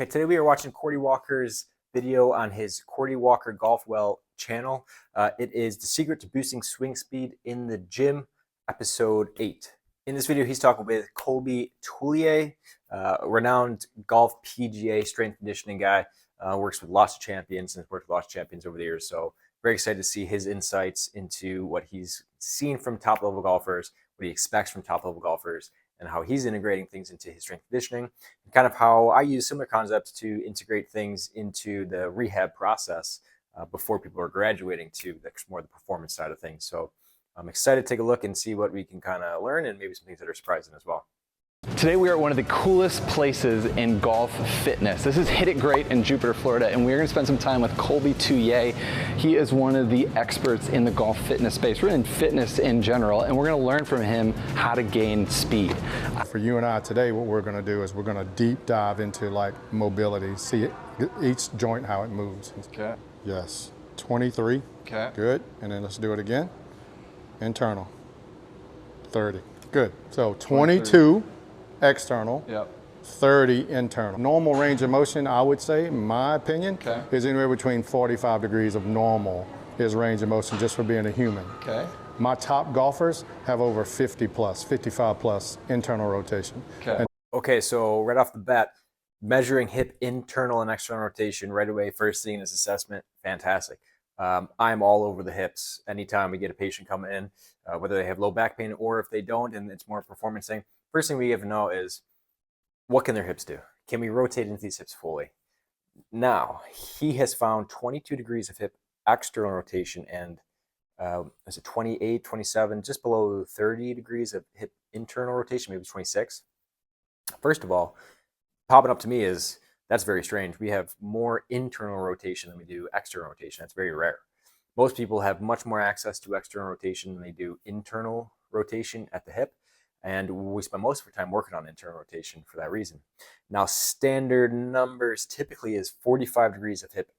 Okay, today we are watching Cordie Walker's video on his Cordie Walker Golf Well channel. It is The Secret to Boosting Swing Speed in the Gym, episode 8. In this video, he's talking with Kolby Tullier, renowned golf PGA strength conditioning guy, works with lots of champions and has worked with lots of champions over the years. So very excited to see his insights into what he's seen from top-level golfers, what he expects from top-level golfers, and how he's integrating things into his strength conditioning, and kind of how I use similar concepts to integrate things into the rehab process before people are graduating to more the performance side of things. So I'm excited to take a look and see what we can kind of learn and maybe some things that are surprising as well. Today we are at one of the coolest places in golf fitness. This is Hit It Great in Jupiter, Florida, and we're going to spend some time with Kolby Tullier. He is one of the experts in the golf fitness space, really in fitness in general, and we're going to learn from him how to gain speed. For you and I today, what we're going to do is we're going to deep dive into like mobility, see each joint, how it moves. Okay. Yes. 23. Okay. Good. And then let's do it again. Internal. 30. Good. So 22. External, yep. 30 internal. Normal range of motion, I would say, in my opinion, is anywhere between 45 degrees of normal is range of motion just for being a human. Okay. My top golfers have over 50 plus, 55 plus internal rotation. Okay. Okay, so right off the bat, measuring hip internal and external rotation right away, first thing is assessment, fantastic. I'm all over the hips anytime we get a patient coming in, whether they have low back pain or if they don't and it's more a performance thing. First thing we have to know is, what can their hips do? Can we rotate into these hips fully? Now, he has found 22 degrees of hip external rotation and is it 28, 27, just below 30 degrees of hip internal rotation, maybe 26. First of all, popping up to me is, that's very strange. We have more internal rotation than we do external rotation. That's very rare. Most people have much more access to external rotation than they do internal rotation at the hip. And we spend most of our time working on internal rotation for that reason. Now, standard numbers typically is 45 degrees of hip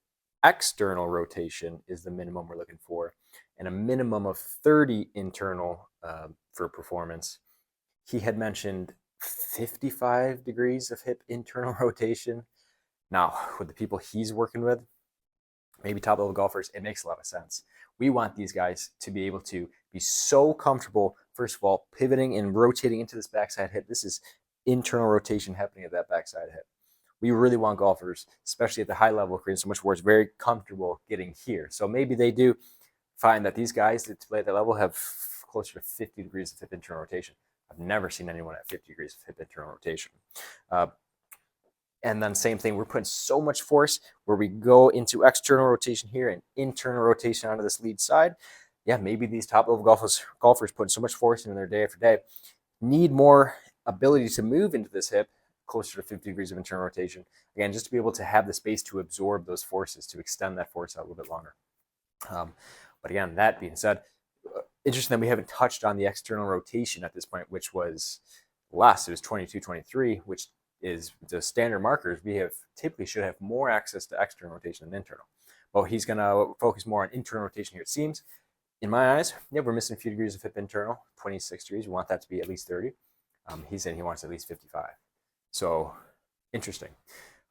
external rotation is the minimum we're looking for, and a minimum of 30 internal for performance. He had mentioned 55 degrees of hip internal rotation. Now, with the people he's working with, maybe top-level golfers, it makes a lot of sense. We want these guys to be able to be so comfortable, first of all, pivoting and rotating into this backside hip. This is internal rotation happening at that backside hip. We really want golfers, especially at the high level, creating so much more, it's very comfortable getting here. So maybe they do find that these guys that play at that level have closer to 50 degrees of hip internal rotation. I've never seen anyone at 50 degrees of hip internal rotation. And then same thing, we're putting so much force where we go into external rotation here and internal rotation onto this lead side. Yeah, maybe these top-level golfers putting so much force into their day after day need more ability to move into this hip closer to 50 degrees of internal rotation. Again, just to be able to have the space to absorb those forces, to extend that force out a little bit longer. But again, that being said, interesting that we haven't touched on the external rotation at this point, which was less. It was 22, 23, which is the standard markers. We have typically should have more access to external rotation than internal. But he's going to focus more on internal rotation here, it seems. In my eyes, yeah, we're missing a few degrees of hip internal, 26 degrees. We want that to be at least 30. He's saying he wants at least 55. So interesting.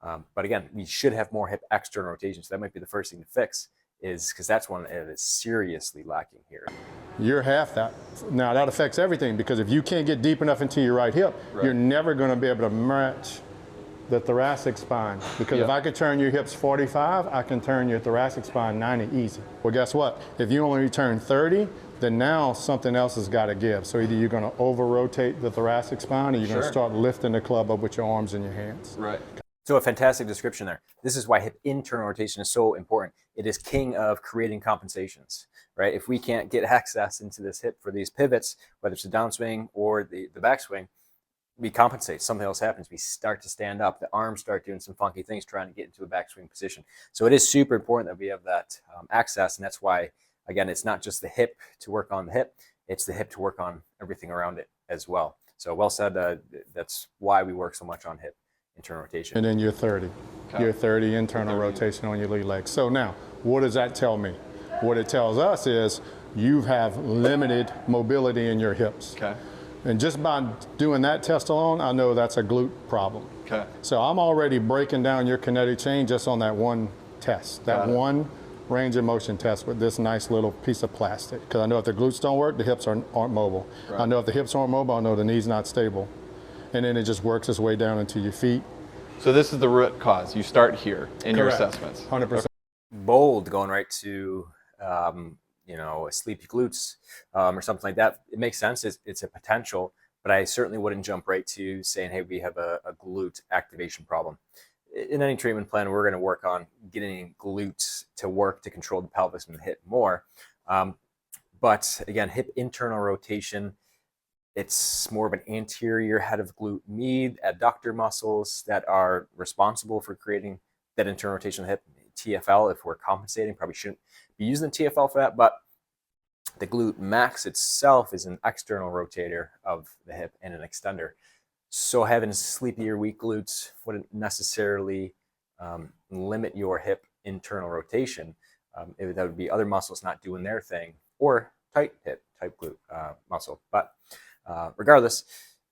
But again, we should have more hip external rotation. So that might be the first thing to fix, is because that's one that is seriously lacking here. You're half that. Now that affects everything, because if you can't get deep enough into your right hip, you're never going to be able to match the thoracic spine. Because if I could turn your hips 45, I can turn your thoracic spine 90 easy. Well, guess what? If you only turn 30, then now something else has got to give. So either you're going to over-rotate the thoracic spine, or you're going to start lifting the club up with your arms and your hands. Right. So a fantastic description there. This is why hip internal rotation is so important. It is king of creating compensations, right? If we can't get access into this hip for these pivots, whether it's the downswing or the backswing, we compensate. Something else happens. We start to stand up. The arms start doing some funky things trying to get into a backswing position. So it is super important that we have that access, and that's why, again, it's not just the hip to work on the hip. It's the hip to work on everything around it as well. So well said. That's why we work so much on hip internal rotation. And then you're 30. Okay. You're 30 internal rotation on your lead leg. So now, what does that tell me? What it tells us is you have limited mobility in your hips. Okay. And just by doing that test alone, I know that's a glute problem. Okay. So I'm already breaking down your kinetic chain just on that one test, that one range of motion test with this nice little piece of plastic. Because I know if the glutes don't work, the hips aren't mobile. Right. I know if the hips aren't mobile, I know the knee's not stable. And then it just works its way down into your feet. So this is the root cause. You start here in your Correct. assessments. 100%. Bold, going right to sleepy glutes or something like that. It makes sense. It's a potential, but I certainly wouldn't jump right to saying, hey, we have a glute activation problem. In any treatment plan, we're going to work on getting glutes to work to control the pelvis and the hip more. But again, hip internal rotation, it's more of an anterior head of glute med, adductor muscles that are responsible for creating that internal rotation of the hip. TFL, if we're compensating, probably shouldn't be using TFL for that, but the glute max itself is an external rotator of the hip and an extender. So having sleepy or weak glutes wouldn't necessarily limit your hip internal rotation. That would be other muscles not doing their thing, or tight hip, tight glute muscle. But regardless,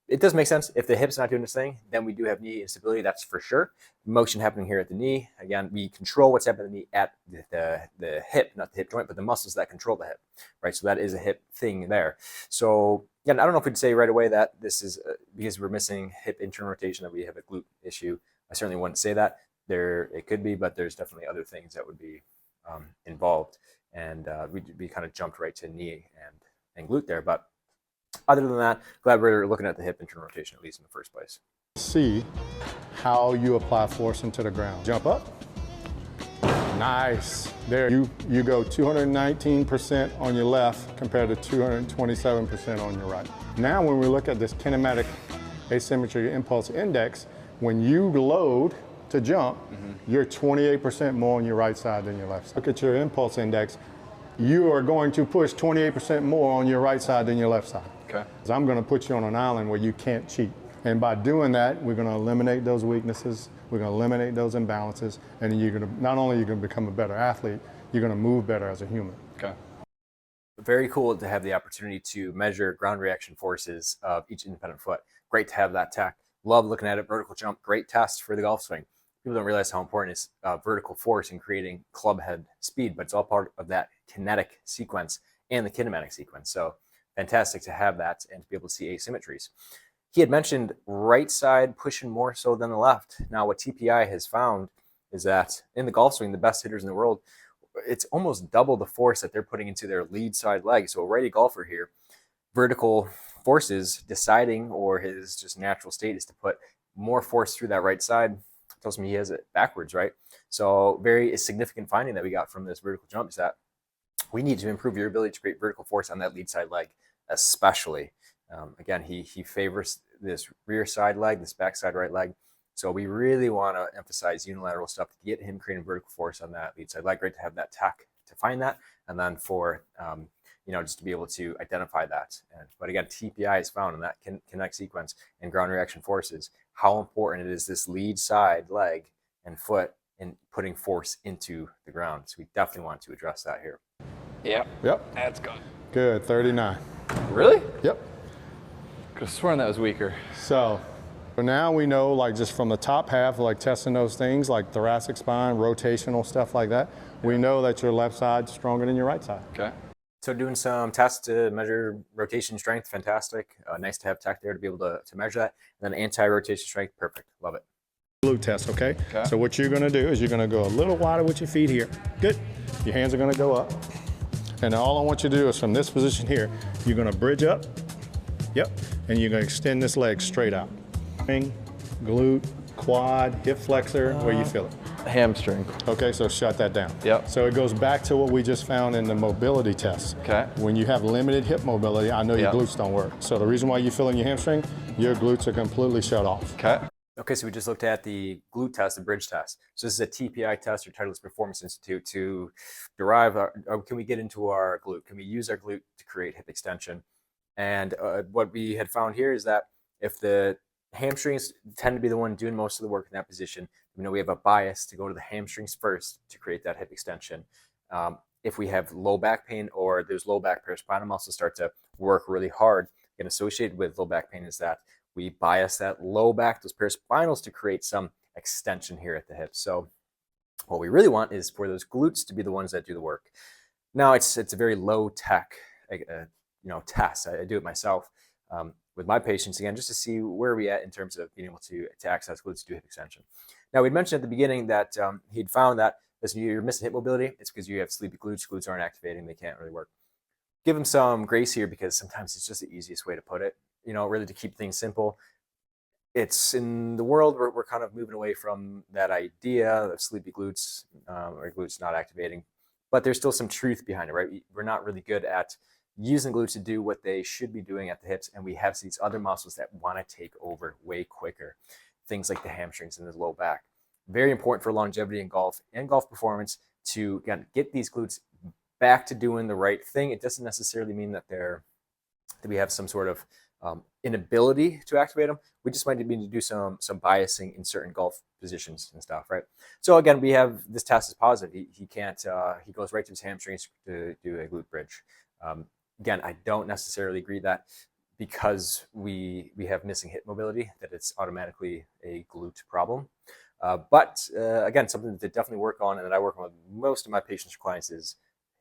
it does make sense. If the hip's not doing its thing, then we do have knee instability, that's for sure. Motion happening here at the knee. Again, we control what's happening at the knee at the hip, not the hip joint, but the muscles that control the hip, right? So that is a hip thing there. So again, I don't know if we'd say right away that this is because we're missing hip internal rotation that we have a glute issue. I certainly wouldn't say that. It could be, but there's definitely other things that would be involved. And we kind of jumped right to knee and glute there. But other than that, glad we're looking at the hip internal rotation, at least in the first place. See how you apply force into the ground. Jump up. Nice. There you go 219% on your left compared to 227% on your right. Now when we look at this kinematic asymmetry impulse index, when you load to jump, you're 28% more on your right side than your left side. Look at your impulse index. You are going to push 28% more on your right side than your left side. Okay. So I'm going to put you on an island where you can't cheat. And by doing that, we're going to eliminate those weaknesses, we're going to eliminate those imbalances, and you're going to, not only you're going to become a better athlete, you're going to move better as a human. Okay. Very cool to have the opportunity to measure ground reaction forces of each independent foot. Great to have that tech. Love looking at it. Vertical jump, great test for the golf swing. People don't realize how important is vertical force in creating club head speed, but it's all part of that kinetic sequence and the kinematic sequence. So fantastic to have that and to be able to see asymmetries. He had mentioned right side pushing more so than the left. Now, what TPI has found is that in the golf swing, the best hitters in the world, it's almost double the force that they're putting into their lead side leg. So a righty golfer here, vertical forces deciding, or his just natural state is to put more force through that right side. Tells me he has it backwards, right? So very significant finding that we got from this vertical jump is that we need to improve your ability to create vertical force on that lead side leg, especially. Again, he favors this rear side leg, this backside right leg. So we really want to emphasize unilateral stuff to get him creating vertical force on that lead side leg. Great to have that tech to find that, and then for just to be able to identify that. But again, TPI is found in that connect sequence and ground reaction forces, how important it is this lead side leg and foot in putting force into the ground. So we definitely want to address that here. Yep. Yep. That's good. Good, 39. Really? Yep. Could have sworn that was weaker. So now we know, like just from the top half, like testing those things like thoracic spine, rotational stuff like that, we know that your left side's stronger than your right side. Okay. So doing some tests to measure rotation strength, fantastic. Nice to have tech there to be able to measure that. And then anti-rotation strength, perfect. Love it. Glute test, okay? Okay. So what you're gonna do is you're gonna go a little wider with your feet here. Good. Your hands are gonna go up. And all I want you to do is from this position here, you're gonna bridge up. Yep. And you're gonna extend this leg straight out. Glute, quad, hip flexor, where you feel it. Hamstring. Okay, so shut that down. Yep. So it goes back to what we just found in the mobility test. Okay. When you have limited hip mobility, I know your glutes don't work. So the reason why you feel in your hamstring, your glutes are completely shut off. Okay. Okay, so we just looked at the glute test, the bridge test. So this is a TPI test, or Titleist Performance Institute, to derive, can we get into our glute? Can we use our glute to create hip extension? And what we had found here is that if the hamstrings tend to be the one doing most of the work in that position, we know we have a bias to go to the hamstrings first to create that hip extension. If we have low back pain or those low back paraspinal muscles start to work really hard, again, associated with low back pain is that we bias that low back, those paraspinals, to create some extension here at the hip. So what we really want is for those glutes to be the ones that do the work. Now it's a very low tech, test. I do it myself with my patients, again, just to see where we at in terms of being able to access glutes to do hip extension. Now, we'd mentioned at the beginning that he'd found that listen, you're missing hip mobility. It's because you have sleepy glutes. Glutes aren't activating. They can't really work. Give him some grace here, because sometimes it's just the easiest way to put it. Really to keep things simple. It's in the world we're kind of moving away from that idea of sleepy glutes or glutes not activating, but there's still some truth behind it, right? We're not really good at using glutes to do what they should be doing at the hips, and we have these other muscles that want to take over way quicker. Things like the hamstrings and the low back. Very important for longevity in golf and golf performance to, again, get these glutes back to doing the right thing. It doesn't necessarily mean that we have some sort of inability to activate them. We just might need to do some biasing in certain golf positions and stuff, right? So again, we have this test is positive. He can't. He goes right to his hamstrings to do a glute bridge. Again, I don't necessarily agree that because we have missing hip mobility that it's automatically a glute problem. But again, something to definitely work on, and that I work on with most of my patients or clients, is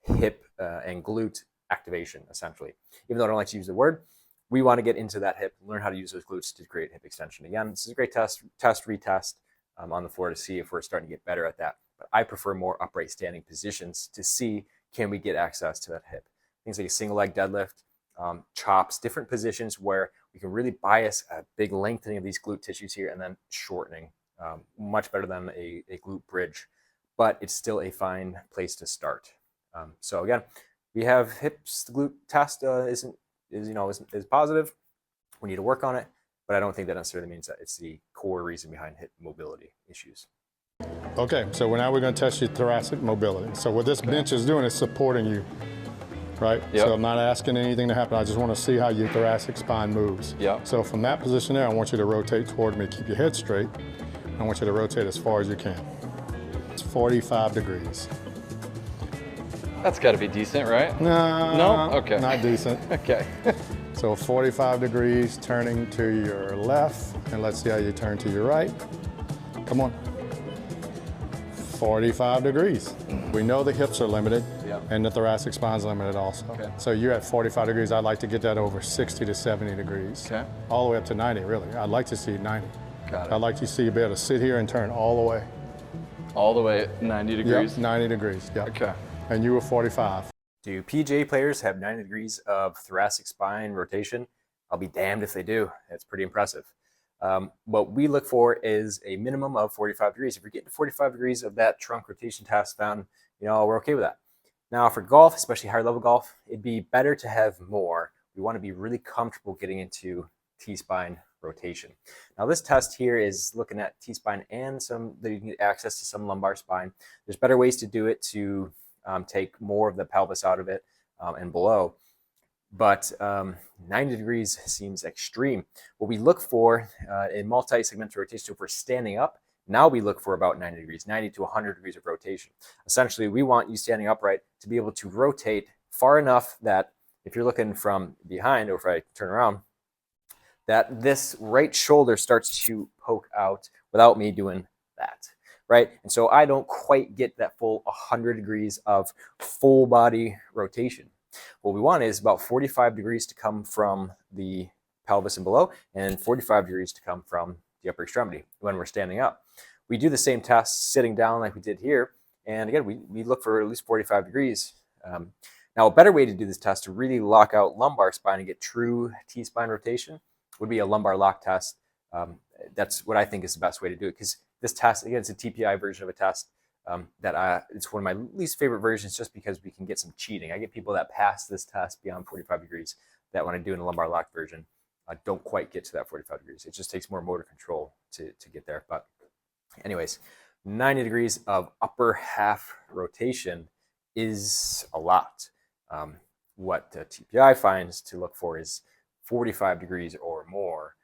hip and glute activation, essentially. Even though I don't like to use the word, we want to get into that hip, learn how to use those glutes to create hip extension. Again, this is a great retest on the floor to see if we're starting to get better at that. But I prefer more upright standing positions to see, can we get access to that hip? Things like a single leg deadlift, chops, different positions where we can really bias a big lengthening of these glute tissues here and then shortening. Much better than a glute bridge, but it's still a fine place to start. So again, we have hips. The glute test is positive. We need to work on it, but I don't think that necessarily means that it's the core reason behind hip mobility issues. Okay, so now we're going to test your thoracic mobility. So what this bench is doing is supporting you, right? Yep. So I'm not asking anything to happen. I just want to see how your thoracic spine moves. Yep. So from that position there, I want you to rotate toward me. Keep your head straight. I want you to rotate as far as you can. It's 45 degrees. That's got to be decent, right? No. Okay. Not decent. Okay. So 45 degrees, turning to your left, and let's see how you turn to your right. Come on. 45 degrees. We know the hips are limited, and the thoracic spine's limited also. Okay. So you're at 45 degrees. I'd like to get that over 60 to 70 degrees. Okay. All the way up to 90, really. I'd like to see 90. Got it. I'd like to see you be able to sit here and turn all the way. All the way at 90 degrees? Yep, 90 degrees, yeah. Okay. And you were 45. Do PGA players have 90 degrees of thoracic spine rotation? I'll be damned if they do. It's pretty impressive. What we look for is a minimum of 45 degrees. If you're getting to 45 degrees of that trunk rotation test, then we're okay with that. Now for golf, especially higher level golf, it'd be better to have more. We want to be really comfortable getting into T-spine rotation. Now this test here is looking at T-spine and that you can get access to some lumbar spine. There's better ways to do it to take more of the pelvis out of it and below. But 90 degrees seems extreme. What we look for in multi-segmental rotation, so if we're standing up, now we look for about 90 degrees, 90 to 100 degrees of rotation. Essentially, we want you standing upright to be able to rotate far enough that if you're looking from behind, or if I turn around, that this right shoulder starts to poke out without me doing that, right? And so I don't quite get that full 100 degrees of full body rotation. What we want is about 45 degrees to come from the pelvis and below, and 45 degrees to come from the upper extremity when we're standing up. We do the same test sitting down like we did here, and again, we look for at least 45 degrees. Now, a better way to do this test to really lock out lumbar spine and get true T-spine rotation would be a lumbar lock test. That's what I think is the best way to do it, because this test, again, it's a TPI version of a test it's one of my least favorite versions, just because we can get some cheating. I get people that pass this test beyond 45 degrees that when I do in a lumbar lock version, don't quite get to that 45 degrees. It just takes more motor control to get there. But anyways, 90 degrees of upper half rotation is a lot. What TPI finds to look for is 45 degrees or more,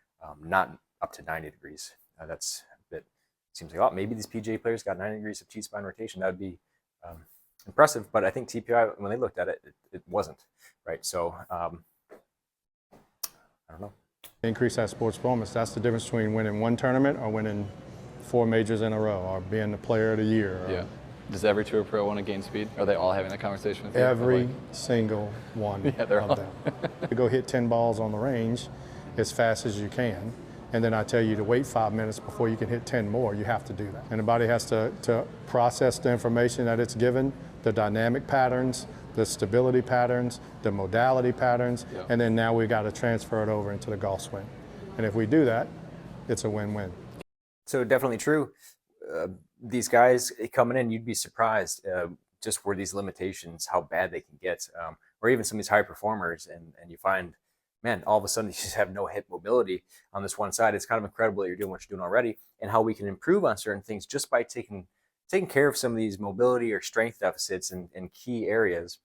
not up to 90 degrees. That's a bit, seems like a lot. Maybe these PGA players got 90 degrees of T-spine rotation. That would be impressive, but I think TPI, when they looked at it, it wasn't, right? So don't know. Increase that sports performance. That's the difference between winning one tournament or winning 4 majors in a row, or being the player of the year. Yeah. Does every tour pro want to gain speed? Are they all having that conversation with you? Every single one of them. You go hit 10 balls on the range as fast as you can, and then I tell you to wait 5 minutes before you can hit 10 more. You have to do that. And the body has to process the information that it's given, the dynamic patterns, the stability patterns, the modality patterns, and then now we've got to transfer it over into the golf swing. And if we do that, it's a win-win. So definitely true. These guys coming in, you'd be surprised just for these limitations, how bad they can get, or even some of these high performers, and you find, man, all of a sudden you just have no hip mobility on this one side. It's kind of incredible that you're doing what you're doing already, and how we can improve on certain things just by taking care of some of these mobility or strength deficits in key areas.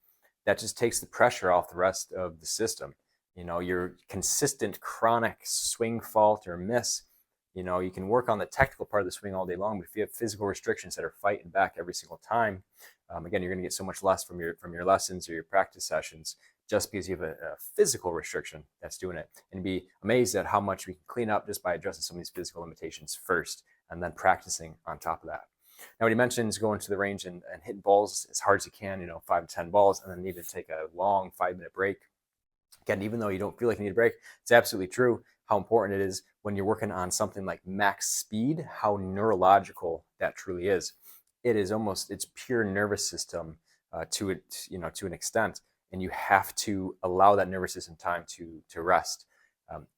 That just takes the pressure off the rest of the system. You know, your consistent chronic swing fault or miss, you know, you can work on the technical part of the swing all day long, but if you have physical restrictions that are fighting back every single time, again, you're going to get so much less from your lessons or your practice sessions just because you have a physical restriction that's doing it. And be amazed at how much we can clean up just by addressing some of these physical limitations first and then practicing on top of that. Now, what he mentions going to the range and hitting balls as hard as you can, 5 to 10 balls, and then need to take a long 5-minute break. Again, even though you don't feel like you need a break, it's absolutely true how important it is when you're working on something like max speed, how neurological that truly is. It is it's pure nervous system to an extent, and you have to allow that nervous system time to rest.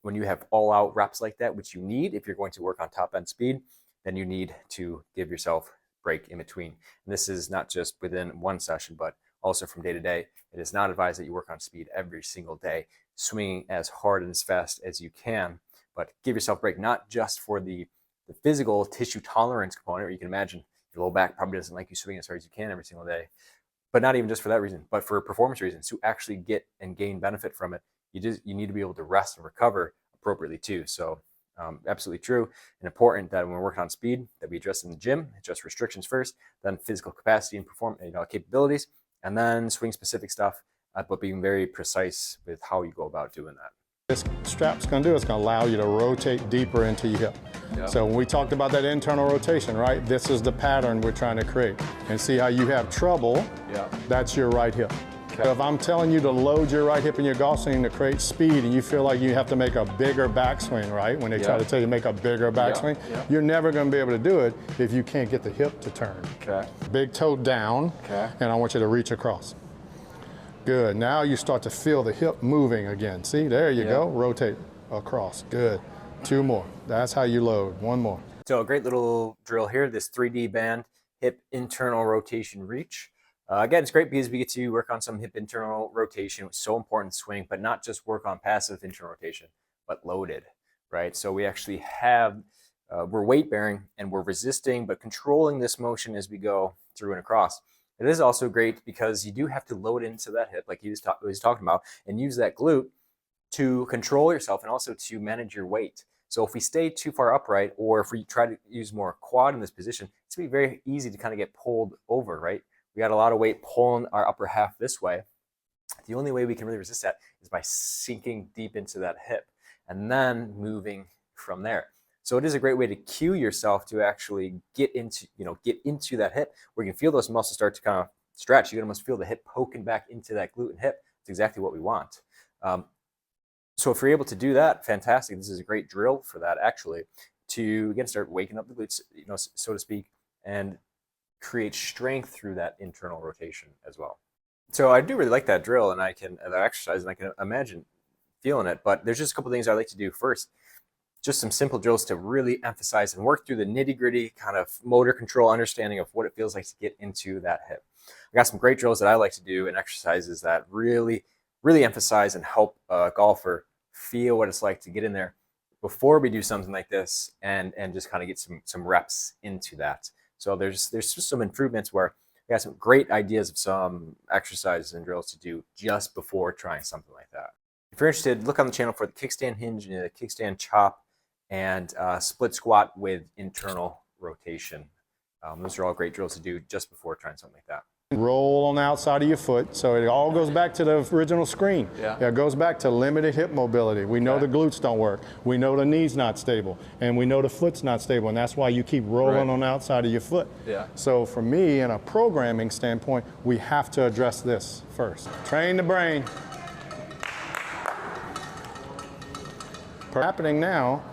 When you have all-out reps like that, which you need if you're going to work on top-end speed, then you need to give yourself a break in between. And this is not just within one session, but also from day to day. It is not advised that you work on speed every single day, swinging as hard and as fast as you can, but give yourself a break, not just for the physical tissue tolerance component, where you can imagine your low back probably doesn't like you swinging as hard as you can every single day, but not even just for that reason, but for performance reasons. To actually get and gain benefit from it, you need to be able to rest and recover appropriately too. So absolutely true and important that when we're working on speed, that we address in the gym, adjust restrictions first, then physical capacity and capabilities, and then swing specific stuff, but being very precise with how you go about doing that. This strap's going to do is going to allow you to rotate deeper into your hip. Yep. So when we talked about that internal rotation, right, this is the pattern we're trying to create. And see how you have trouble, that's your right hip. Okay. So if I'm telling you to load your right hip in your golf swing to create speed, and you feel like you have to make a bigger backswing, right? When they try to tell you to make a bigger backswing, you're never going to be able to do it if you can't get the hip to turn. Okay. Big toe down, and I want you to reach across. Good. Now you start to feel the hip moving again. See, there you go. Rotate across. Good. 2 more. That's how you load. 1 more. So a great little drill here, this 3D band hip internal rotation reach. Again, it's great because we get to work on some hip internal rotation, which is so important in swing, but not just work on passive internal rotation, but loaded, right? So we actually have, we're weight bearing and we're resisting, but controlling this motion as we go through and across. It is also great because you do have to load into that hip, like he was talking about, and use that glute to control yourself and also to manage your weight. So if we stay too far upright, or if we try to use more quad in this position, it's going to be very easy to kind of get pulled over, right? We got a lot of weight pulling our upper half this way. The only way we can really resist that is by sinking deep into that hip and then moving from there. So it is a great way to cue yourself to actually get into that hip, where you can feel those muscles start to kind of stretch. You can almost feel the hip poking back into that glute and hip. It's exactly what we want. So if you're able to do that, fantastic. This is a great drill for that, actually, to again start waking up the glutes, so to speak, and create strength through that internal rotation as well. So I do really like that drill, and that exercise, and I can imagine feeling it. But there's just a couple of things I like to do first. Just some simple drills to really emphasize and work through the nitty-gritty kind of motor control understanding of what it feels like to get into that hip. I got some great drills that I like to do and exercises that really, really emphasize and help a golfer feel what it's like to get in there before we do something like this, and just kind of get some reps into that. So there's just some improvements where we got some great ideas of some exercises and drills to do just before trying something like that. If you're interested, look on the channel for the kickstand hinge and the kickstand chop and split squat with internal rotation. Those are all great drills to do just before trying something like that. Roll on the outside of your foot. So it all goes back to the original screen. Yeah. It goes back to limited hip mobility. We know the glutes don't work. We know the knee's not stable. And we know the foot's not stable. And that's why you keep rolling on the outside of your foot. Yeah. So for me, in a programming standpoint, we have to address this first. Train the brain. Happening now,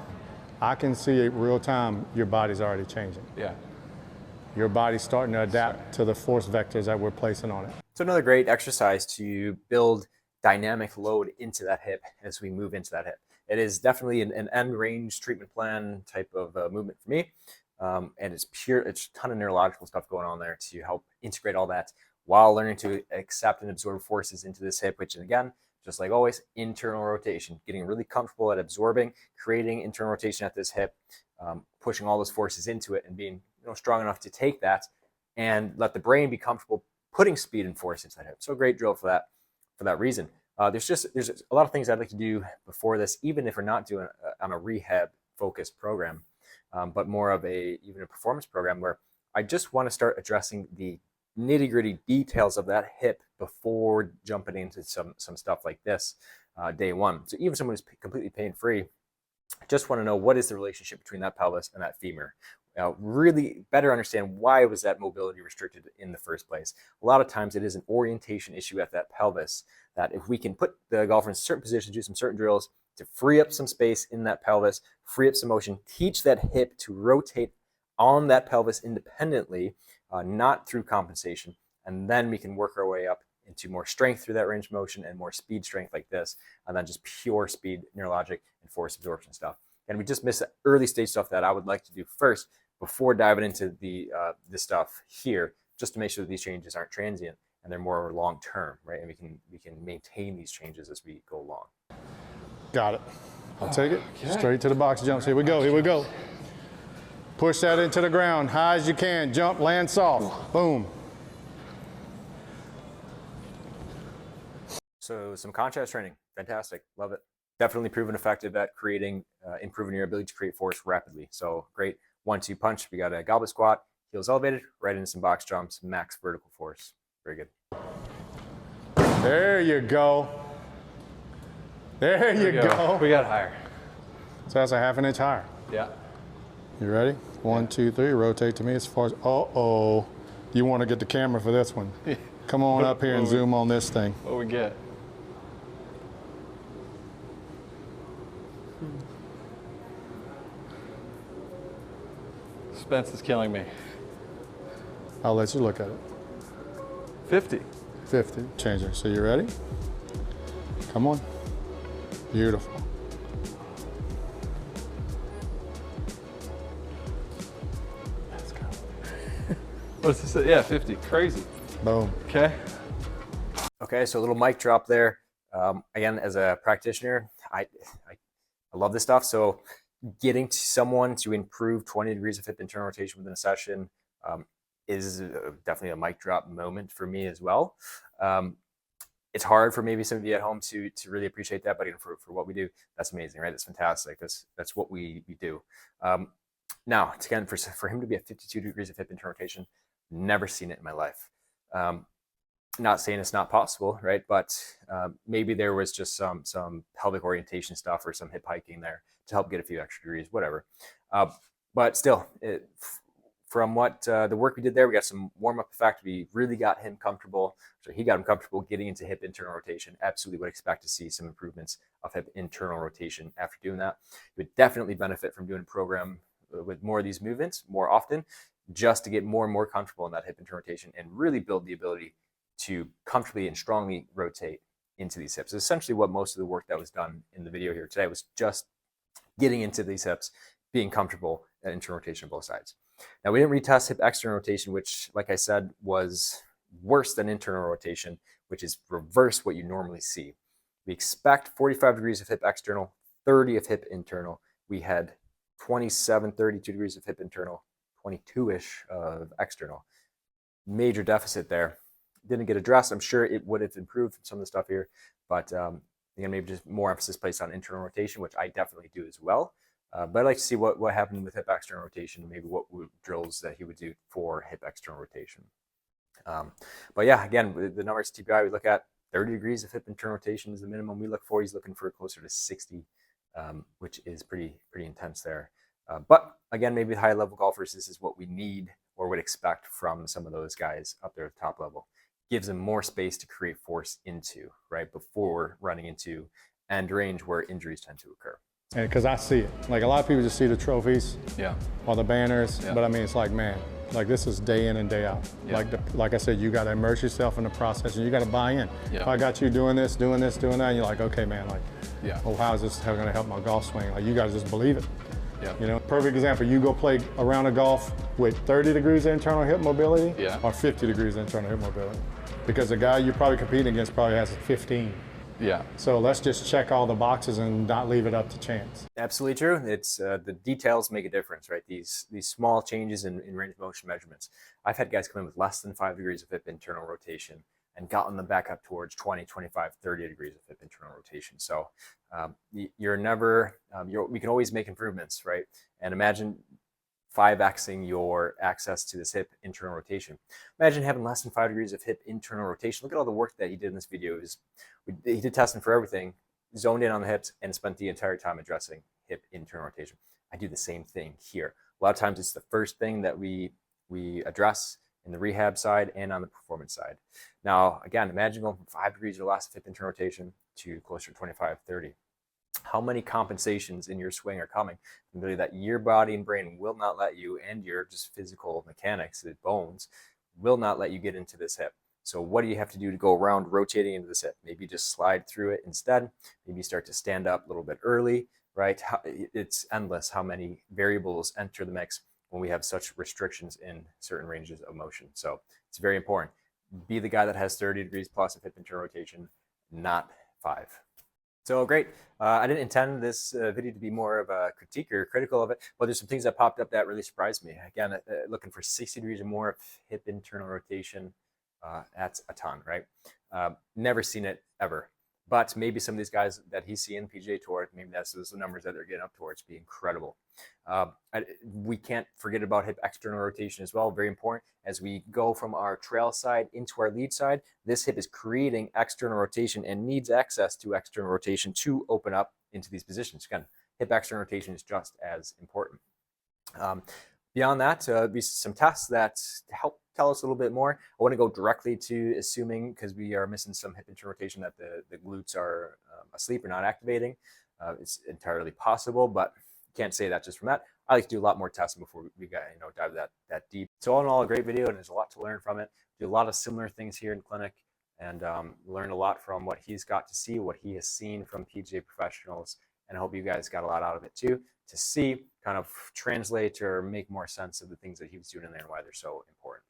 I can see it real time, your body's already changing. Yeah. Your body's starting to adapt to the force vectors that we're placing on it. So another great exercise to build dynamic load into that hip as we move into that hip. It is definitely an end range treatment plan type of movement for me. And it's a ton of neurological stuff going on there to help integrate all that while learning to accept and absorb forces into this hip, which again, just like always, internal rotation, getting really comfortable at absorbing, creating internal rotation at this hip, pushing all those forces into it and being strong enough to take that and let the brain be comfortable putting speed and force into that hip. So great drill for that reason. There's a lot of things I'd like to do before this, even if we're not doing on a rehab focused program, but more of even a performance program where I just want to start addressing the nitty gritty details of that hip before jumping into some stuff like this day one. So even someone who's completely pain free, I just want to know what is the relationship between that pelvis and that femur. Really better understand why was that mobility restricted in the first place. A lot of times it is an orientation issue at that pelvis that if we can put the golfer in certain positions, do some certain drills to free up some space in that pelvis, free up some motion, teach that hip to rotate on that pelvis independently, not through compensation. And then we can work our way up into more strength through that range of motion and more speed strength like this, and then just pure speed, neurologic, and force absorption stuff. And we just missed the early stage stuff that I would like to do first before diving into this stuff here, just to make sure that these changes aren't transient and they're more long term, right? And we can maintain these changes as we go along. Got it. I'll take it. Straight to the box jumps. Here we go. Here we go. Push that into the ground, high as you can. Jump, land soft. Boom. So some contrast training, fantastic, love it. Definitely proven effective at improving your ability to create force rapidly. So great 1-2 punch. We got a goblet squat, heels elevated, right into some box jumps, max vertical force. Very good. There you go. There you go. We got higher. So that's a ½ inch higher. Yeah. You ready? 1, 2, 3. Rotate to me as far as. Uh-oh. You want to get the camera for this one. Come on up here and zoom on this thing. What we get? Spence is killing me. I'll let you look at it. 50. 50. Change it. So you ready? Come on. Beautiful. Let's go. What's this? Yeah, 50. Crazy. Boom. Okay. Okay, so a little mic drop there. Again, as a practitioner, I love this stuff. So getting to someone to improve 20 degrees of hip internal rotation within a session is definitely a mic drop moment for me as well. It's hard for maybe some of you at home to really appreciate that, but even for what we do, that's amazing, right? That's fantastic. That's what we do. Now, again, for him to be at 52 degrees of hip internal rotation, never seen it in my life. Not saying it's not possible, right? But maybe there was just some pelvic orientation stuff or some hip hiking there to help get a few extra degrees, whatever. But still, from what the work we did there, we got some warm-up effect. We really got him comfortable. So he got him comfortable getting into hip internal rotation. Absolutely would expect to see some improvements of hip internal rotation after doing that. You would definitely benefit from doing a program with more of these movements more often, just to get more and more comfortable in that hip internal rotation and really build the ability to comfortably and strongly rotate into these hips. It's essentially what most of the work that was done in the video here today was just getting into these hips, being comfortable at internal rotation on both sides. Now, we didn't retest hip external rotation, which, like I said, was worse than internal rotation, which is reverse what you normally see. We expect 45 degrees of hip external, 30 of hip internal. We had 27, 32 degrees of hip internal, 22-ish of external. Major deficit there. Didn't get addressed. I'm sure it would have improved from some of the stuff here, but again, maybe just more emphasis placed on internal rotation, which I definitely do as well. But I'd like to see what happened with hip external rotation, maybe what drills that he would do for hip external rotation. But yeah, again, the numbers TPI, we look at 30 degrees of hip internal rotation is the minimum we look for. He's looking for closer to 60, which is pretty intense there. But again, maybe high level golfers, this is what we need or would expect from some of those guys up there at the top level. Gives them more space to create force into, right, before running into end range where injuries tend to occur. Because I see it. Like a lot of people just see the trophies, or the banners, but I mean, it's like, man, like this is day in and day out. Like I said, you got to immerse yourself in the process, and you got to buy in. If I got you doing this, doing that, and you're like, okay, man, like, oh, how is this going to help my golf swing? Like, you got to just believe it. You know, perfect example, you go play a round of golf with 30 degrees of internal hip mobility or 50 degrees of internal hip mobility. Because the guy you're probably competing against probably has 15. So let's just check all the boxes and not leave it up to chance. Absolutely true. It's the details make a difference, right? These small changes in range of motion measurements. I've had guys come in with less than 5 degrees of hip internal rotation and gotten them back up towards 20, 25, 30 degrees of hip internal rotation. So you're never, we can always make improvements, right? And imagine 5xing your access to this hip internal rotation. Imagine having less than 5 degrees of hip internal rotation. Look at all the work that he did in this video. He did testing for everything, zoned in on the hips, and spent the entire time addressing hip internal rotation. I do the same thing here. A lot of times it's the first thing that we address in the rehab side and on the performance side. Now, again, imagine going from 5 degrees or less of hip internal rotation to closer to 25, 30. How many compensations in your swing are coming that your body and brain will not let you, and your just physical mechanics, the bones, will not let you get into this hip. So what do you have to do to go around rotating into this hip? Maybe just slide through it instead. Maybe start to stand up a little bit early, right? It's endless how many variables enter the mix when we have such restrictions in certain ranges of motion. So it's very important. Be the guy that has 30 degrees plus of hip internal rotation, not 5. So great. I didn't intend this video to be more of a critique or critical of it, but there's some things that popped up that really surprised me. Again, looking for 60 degrees or more of hip internal rotation. That's a ton, right? Never seen it ever. But maybe some of these guys that he's seeing PGA Tour, maybe that's those numbers that they're getting up towards, be incredible. We can't forget about hip external rotation as well. Very important. As we go from our trail side into our lead side, this hip is creating external rotation and needs access to external rotation to open up into these positions. Again, hip external rotation is just as important. Beyond that, be some tests that help tell us a little bit more. I want to go directly to assuming, because we are missing some hip internal rotation, that the glutes are asleep or not activating. It's entirely possible, but can't say that just from that. I like to do a lot more testing before we dive that deep. So all in all, a great video, and there's a lot to learn from it. Do a lot of similar things here in clinic, and learn a lot from what he's got to see, what he has seen from PGA professionals, and I hope you guys got a lot out of it too, to see kind of translate or make more sense of the things that he was doing in there and why they're so important.